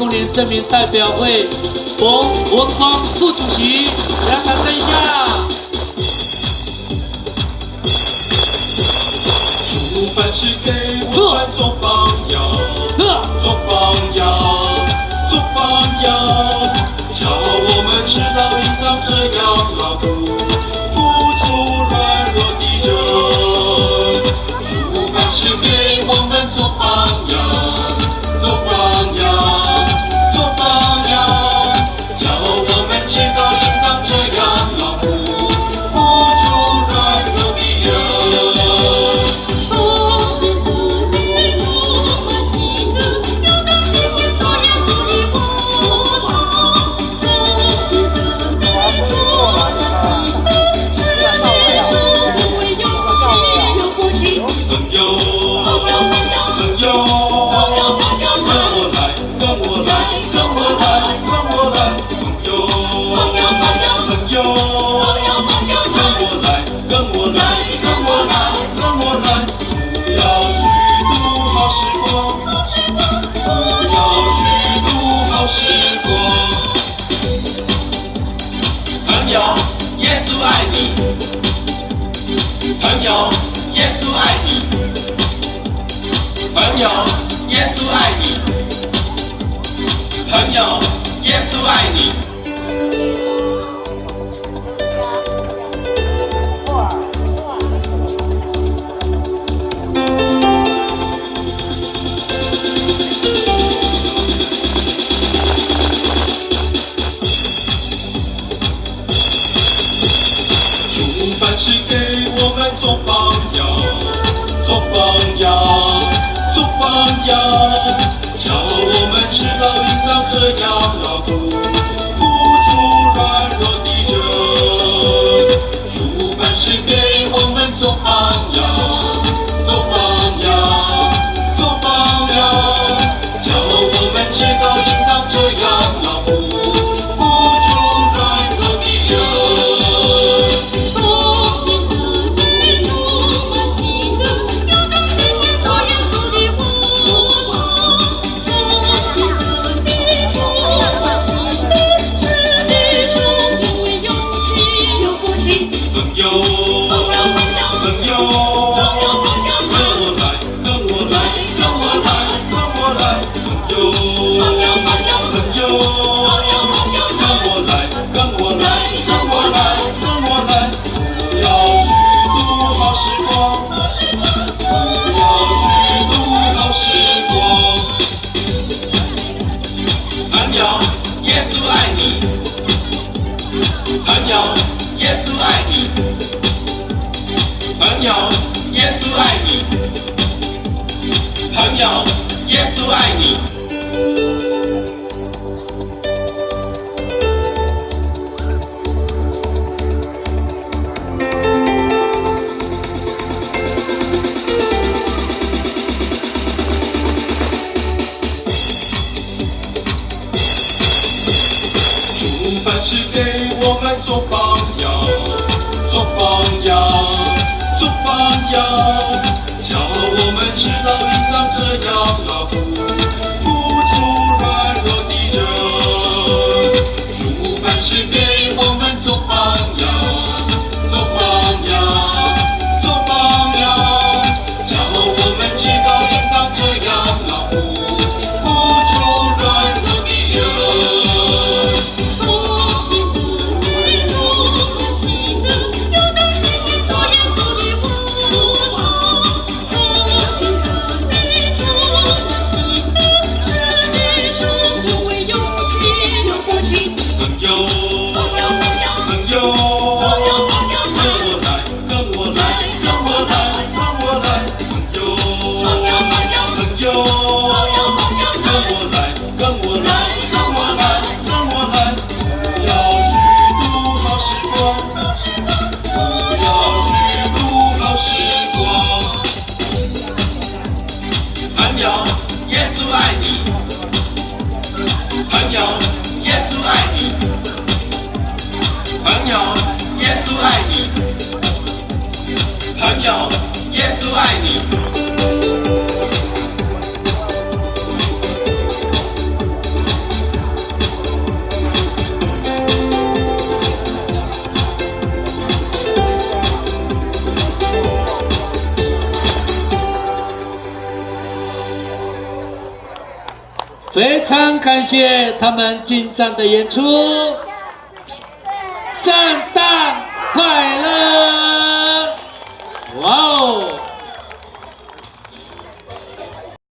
丰年镇民代表会冯文光副主席，大家掌声一下。主办是给我们做榜样，做榜样，做榜样，叫我们知道应当这样劳苦，付出软弱的人。主办是给我们做榜样，做榜样，做榜样，叫我们知道应当这样劳苦，付出软弱的人。朋友，耶稣爱你。朋友，耶稣爱你。朋友，耶稣爱你。朋友，耶稣爱你。凡事给我们做榜样，做榜样，做榜样，叫我们知道应当这样劳苦，付出软弱的人。主凡事给我们做榜样，做榜样，做榜样，叫我们知道应当这样劳苦，付出软弱的人。耶稣爱你，朋友，耶稣爱你，朋友，耶稣爱你，朋友，耶稣爱你。凡事给我们做榜样，做榜样，做榜样，叫我们知道应当这样劳苦，付出软弱的人。主凡事给我们做榜样，做榜样，做榜样，叫我们知道应当这样劳苦，付出软弱的人。耶稣爱你，朋友，耶稣爱你，朋友，耶稣爱你，朋友，耶稣爱你。非常感谢他们精湛的演出，圣诞快乐！